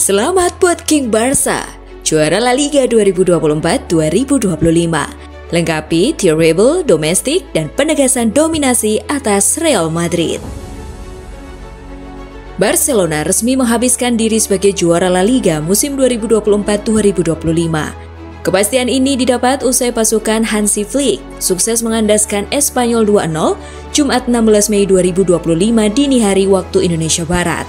Selamat buat King Barca, juara La Liga 2024-2025. Lengkapi treble, domestik, dan penegasan dominasi atas Real Madrid. Barcelona resmi menghabiskan diri sebagai juara La Liga musim 2024-2025. Kepastian ini didapat usai pasukan Hansi Flick sukses mengandaskan Espanyol 2-0 Jumat 16 Mei 2025 dini hari waktu Indonesia Barat.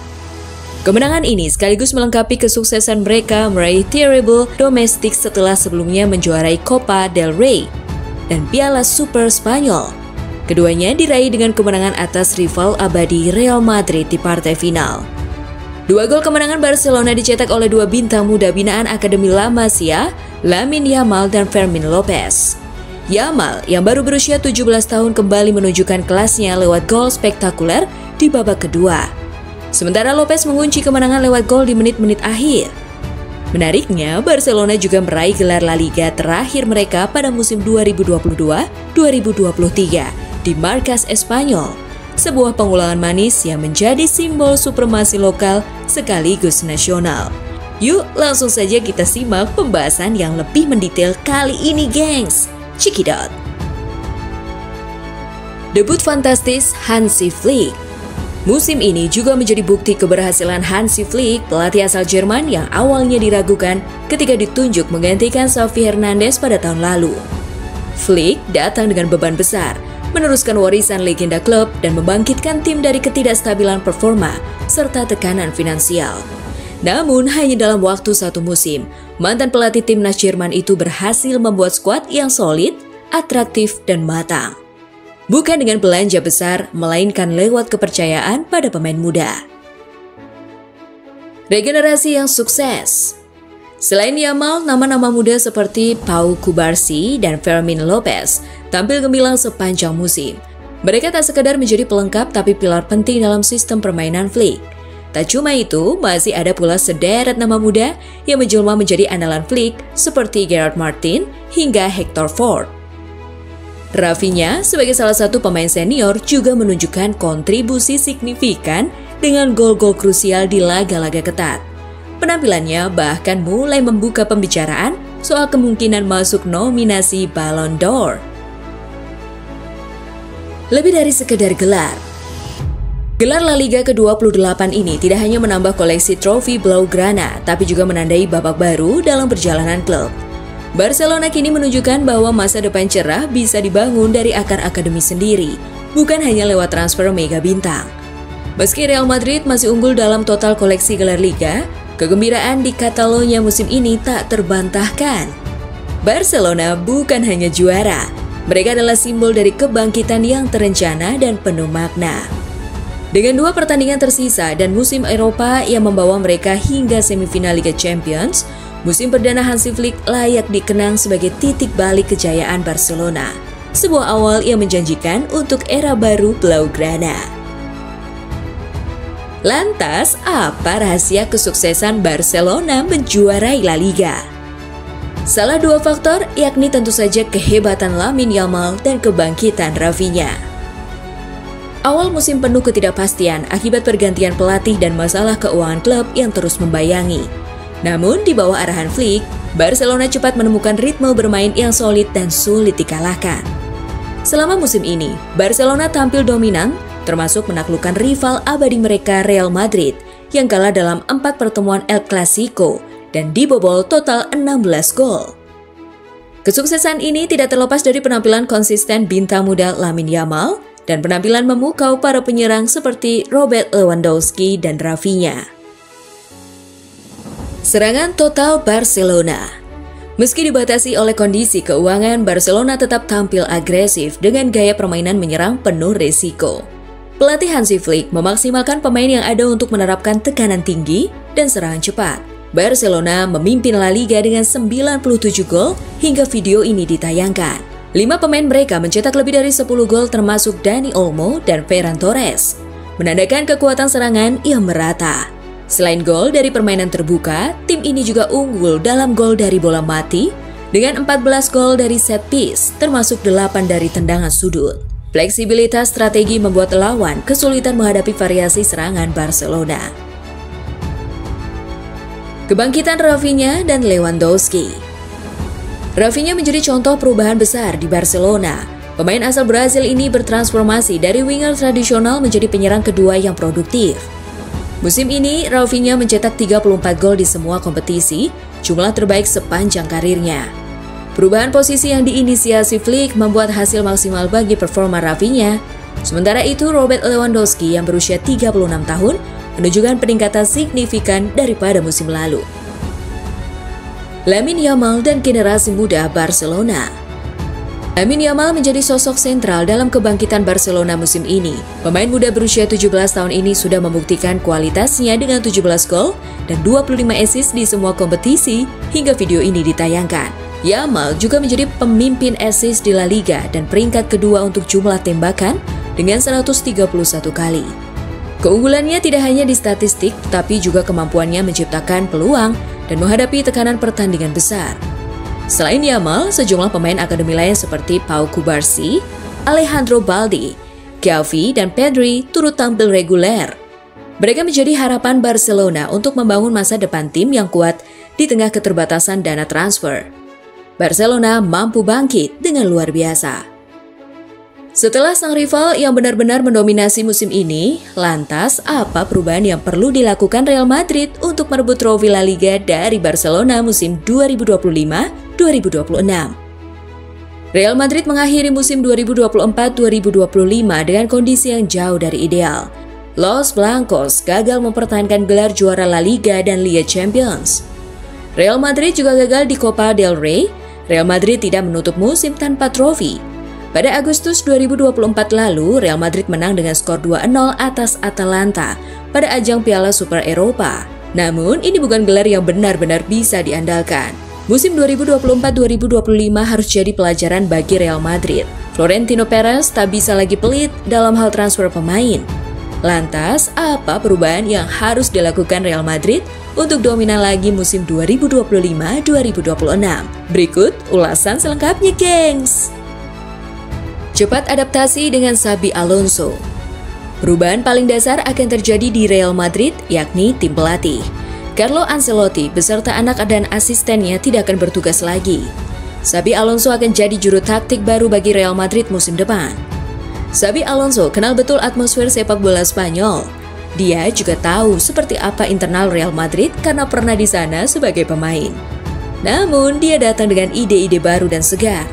Kemenangan ini sekaligus melengkapi kesuksesan mereka meraih treble domestik setelah sebelumnya menjuarai Copa del Rey dan Piala Super Spanyol. Keduanya diraih dengan kemenangan atas rival abadi Real Madrid di partai final. Dua gol kemenangan Barcelona dicetak oleh dua bintang muda binaan Akademi La Masia, Lamine Yamal dan Fermin Lopez. Yamal yang baru berusia 17 tahun kembali menunjukkan kelasnya lewat gol spektakuler di babak kedua. Sementara Lopez mengunci kemenangan lewat gol di menit-menit akhir. Menariknya, Barcelona juga meraih gelar La Liga terakhir mereka pada musim 2022-2023 di markas Espanyol, sebuah pengulangan manis yang menjadi simbol supremasi lokal sekaligus nasional. Yuk, langsung saja kita simak pembahasan yang lebih mendetail kali ini, gengs. Cekidot. Debut fantastis Hansi Flick. Musim ini juga menjadi bukti keberhasilan Hansi Flick, pelatih asal Jerman yang awalnya diragukan ketika ditunjuk menggantikan Xavi Hernandez pada tahun lalu. Flick datang dengan beban besar, meneruskan warisan legenda klub dan membangkitkan tim dari ketidakstabilan performa serta tekanan finansial. Namun hanya dalam waktu satu musim, mantan pelatih timnas Jerman itu berhasil membuat skuad yang solid, atraktif, dan matang. Bukan dengan belanja besar, melainkan lewat kepercayaan pada pemain muda. Regenerasi yang sukses. Selain Yamal, nama-nama muda seperti Pau Cubarsí dan Fermin Lopez tampil gemilang sepanjang musim. Mereka tak sekedar menjadi pelengkap tapi pilar penting dalam sistem permainan Flick. Tak cuma itu, masih ada pula sederet nama muda yang menjelma menjadi andalan Flick seperti Gerard Martin hingga Hector Ford. Rafinha sebagai salah satu pemain senior juga menunjukkan kontribusi signifikan dengan gol-gol krusial di laga-laga ketat. Penampilannya bahkan mulai membuka pembicaraan soal kemungkinan masuk nominasi Ballon d'Or. Lebih dari sekedar gelar. Gelar La Liga ke-28 ini tidak hanya menambah koleksi trofi Blaugrana, tapi juga menandai babak baru dalam perjalanan klub. Barcelona kini menunjukkan bahwa masa depan cerah bisa dibangun dari akar akademi sendiri, bukan hanya lewat transfer mega bintang. Meski Real Madrid masih unggul dalam total koleksi gelar Liga, kegembiraan di Catalonia musim ini tak terbantahkan. Barcelona bukan hanya juara, mereka adalah simbol dari kebangkitan yang terencana dan penuh makna. Dengan dua pertandingan tersisa dan musim Eropa yang membawa mereka hingga semifinal Liga Champions, musim perdana Hansi Flick layak dikenang sebagai titik balik kejayaan Barcelona. Sebuah awal yang menjanjikan untuk era baru Blaugrana. Lantas, apa rahasia kesuksesan Barcelona menjuarai La Liga? Salah dua faktor, yakni tentu saja kehebatan Lamine Yamal dan kebangkitan Rafinha. Awal musim penuh ketidakpastian akibat pergantian pelatih dan masalah keuangan klub yang terus membayangi. Namun di bawah arahan Flick, Barcelona cepat menemukan ritme bermain yang solid dan sulit dikalahkan. Selama musim ini, Barcelona tampil dominan, termasuk menaklukkan rival abadi mereka Real Madrid yang kalah dalam 4 pertemuan El Clasico dan dibobol total 16 gol. Kesuksesan ini tidak terlepas dari penampilan konsisten bintang muda Lamine Yamal dan penampilan memukau para penyerang seperti Robert Lewandowski dan Rafinha. Serangan total Barcelona. Meski dibatasi oleh kondisi keuangan, Barcelona tetap tampil agresif dengan gaya permainan menyerang penuh risiko. Pelatih Hansi Flick memaksimalkan pemain yang ada untuk menerapkan tekanan tinggi dan serangan cepat. Barcelona memimpin La Liga dengan 97 gol hingga video ini ditayangkan. 5 pemain mereka mencetak lebih dari 10 gol termasuk Dani Olmo dan Ferran Torres, menandakan kekuatan serangan yang merata. Selain gol dari permainan terbuka, tim ini juga unggul dalam gol dari bola mati dengan 14 gol dari set piece, termasuk 8 dari tendangan sudut. Fleksibilitas strategi membuat lawan kesulitan menghadapi variasi serangan Barcelona. Kebangkitan Rafinha dan Lewandowski. Rafinha menjadi contoh perubahan besar di Barcelona. Pemain asal Brasil ini bertransformasi dari winger tradisional menjadi penyerang kedua yang produktif. Musim ini, Rafinha mencetak 34 gol di semua kompetisi, jumlah terbaik sepanjang karirnya. Perubahan posisi yang diinisiasi Flick membuat hasil maksimal bagi performa Rafinha. Sementara itu, Robert Lewandowski yang berusia 36 tahun menunjukkan peningkatan signifikan daripada musim lalu. Lamine Yamal dan generasi muda Barcelona. Lamine Yamal menjadi sosok sentral dalam kebangkitan Barcelona musim ini. Pemain muda berusia 17 tahun ini sudah membuktikan kualitasnya dengan 17 gol dan 25 assist di semua kompetisi hingga video ini ditayangkan. Yamal juga menjadi pemimpin assist di La Liga dan peringkat kedua untuk jumlah tembakan dengan 131 kali. Keunggulannya tidak hanya di statistik, tapi juga kemampuannya menciptakan peluang dan menghadapi tekanan pertandingan besar. Selain Yamal, sejumlah pemain akademi lain seperti Pau Cubarsí, Alejandro Baldi, Gavi, dan Pedri turut tampil reguler. Mereka menjadi harapan Barcelona untuk membangun masa depan tim yang kuat di tengah keterbatasan dana transfer. Barcelona mampu bangkit dengan luar biasa. Setelah sang rival yang benar-benar mendominasi musim ini, lantas apa perubahan yang perlu dilakukan Real Madrid untuk merebut trofi La Liga dari Barcelona musim 2025-2026? Real Madrid mengakhiri musim 2024-2025 dengan kondisi yang jauh dari ideal. Los Blancos gagal mempertahankan gelar juara La Liga dan Liga Champions. Real Madrid juga gagal di Copa del Rey. Real Madrid tidak menutup musim tanpa trofi. Pada Agustus 2024 lalu, Real Madrid menang dengan skor 2-0 atas Atalanta pada ajang Piala Super Eropa. Namun, ini bukan gelar yang benar-benar bisa diandalkan. Musim 2024-2025 harus jadi pelajaran bagi Real Madrid. Florentino Perez tak bisa lagi pelit dalam hal transfer pemain. Lantas, apa perubahan yang harus dilakukan Real Madrid untuk dominan lagi musim 2025-2026? Berikut ulasan selengkapnya, gengs! Cepat adaptasi dengan Xabi Alonso. Perubahan paling dasar akan terjadi di Real Madrid, yakni tim pelatih. Carlo Ancelotti beserta anak dan asistennya tidak akan bertugas lagi. Xabi Alonso akan jadi juru taktik baru bagi Real Madrid musim depan. Xabi Alonso kenal betul atmosfer sepak bola Spanyol. Dia juga tahu seperti apa internal Real Madrid karena pernah di sana sebagai pemain. Namun, dia datang dengan ide-ide baru dan segar.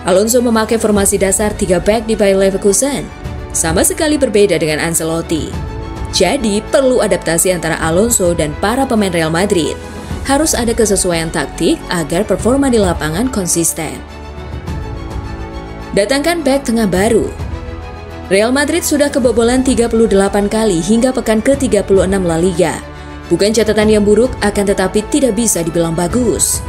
Alonso memakai formasi dasar 3 back di Bayer Leverkusen, sama sekali berbeda dengan Ancelotti. Jadi, perlu adaptasi antara Alonso dan para pemain Real Madrid. Harus ada kesesuaian taktik agar performa di lapangan konsisten. Datangkan back tengah baru. Real Madrid sudah kebobolan 38 kali hingga pekan ke-36 La Liga. Bukan catatan yang buruk, akan tetapi tidak bisa dibilang bagus.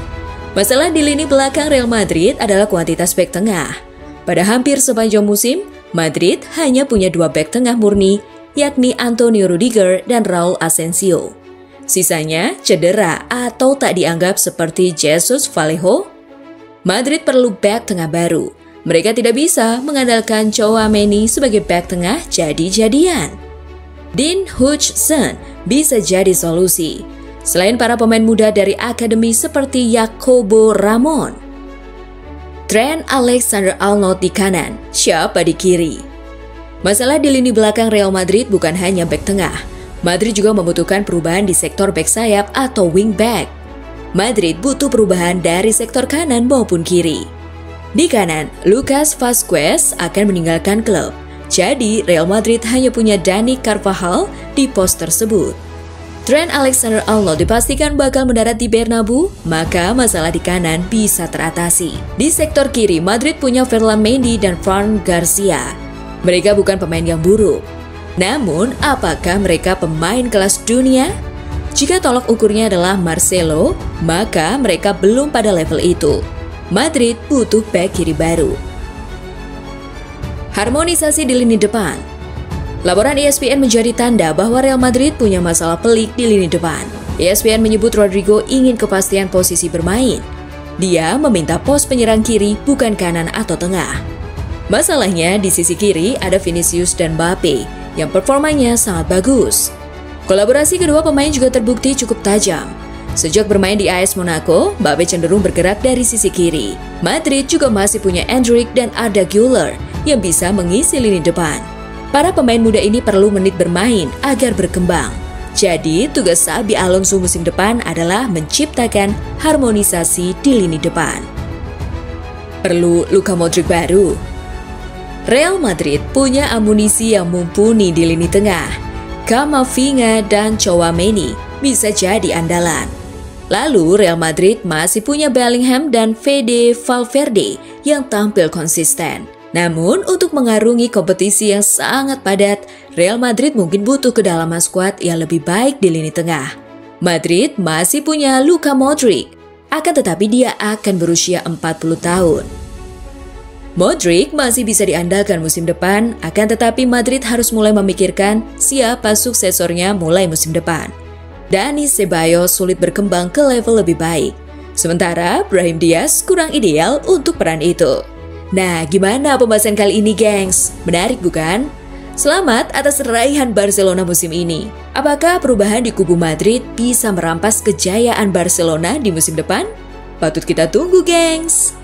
Masalah di lini belakang Real Madrid adalah kuantitas bek tengah. Pada hampir sepanjang musim, Madrid hanya punya 2 bek tengah murni, yakni Antonio Rudiger dan Raul Asensio. Sisanya cedera atau tak dianggap seperti Jesus Vallejo. Madrid perlu bek tengah baru. Mereka tidak bisa mengandalkan Tchouaméni sebagai bek tengah jadi-jadian. Dean Huijsen bisa jadi solusi. Selain para pemain muda dari akademi seperti Jacobo Ramon, Trent Alexander-Arnold di kanan, siapa di kiri? Masalah di lini belakang Real Madrid bukan hanya bek tengah. Madrid juga membutuhkan perubahan di sektor bek sayap atau wing back. Madrid butuh perubahan dari sektor kanan maupun kiri. Di kanan, Lucas Vazquez akan meninggalkan klub. Jadi, Real Madrid hanya punya Dani Carvajal di pos tersebut. Trent Alexander-Arnold dipastikan bakal mendarat di Bernabeu, maka masalah di kanan bisa teratasi. Di sektor kiri, Madrid punya Ferland Mendy dan Fran Garcia. Mereka bukan pemain yang buruk. Namun, apakah mereka pemain kelas dunia? Jika tolak ukurnya adalah Marcelo, maka mereka belum pada level itu. Madrid butuh bek kiri baru. Harmonisasi di lini depan. Laporan ESPN menjadi tanda bahwa Real Madrid punya masalah pelik di lini depan. ESPN menyebut Rodrigo ingin kepastian posisi bermain. Dia meminta pos penyerang kiri bukan kanan atau tengah. Masalahnya di sisi kiri ada Vinicius dan Mbappe yang performanya sangat bagus. Kolaborasi kedua pemain juga terbukti cukup tajam. Sejak bermain di AS Monaco, Mbappe cenderung bergerak dari sisi kiri. Madrid juga masih punya Endrick dan Arda Güler yang bisa mengisi lini depan. Para pemain muda ini perlu menit bermain agar berkembang. Jadi, tugas Xabi Alonso musim depan adalah menciptakan harmonisasi di lini depan. Perlu Luka Modric baru. Real Madrid punya amunisi yang mumpuni di lini tengah. Camavinga dan Tchouaméni bisa jadi andalan. Lalu Real Madrid masih punya Bellingham dan Fede Valverde yang tampil konsisten. Namun untuk mengarungi kompetisi yang sangat padat, Real Madrid mungkin butuh kedalaman skuad yang lebih baik di lini tengah. Madrid masih punya Luka Modric, akan tetapi dia akan berusia 40 tahun. Modric masih bisa diandalkan musim depan, akan tetapi Madrid harus mulai memikirkan siapa suksesornya mulai musim depan. Dani Ceballos sulit berkembang ke level lebih baik, sementara Brahim Diaz kurang ideal untuk peran itu. Nah, gimana pembahasan kali ini, gengs? Menarik bukan? Selamat atas raihan Barcelona musim ini. Apakah perubahan di kubu Madrid bisa merampas kejayaan Barcelona di musim depan? Patut kita tunggu, gengs!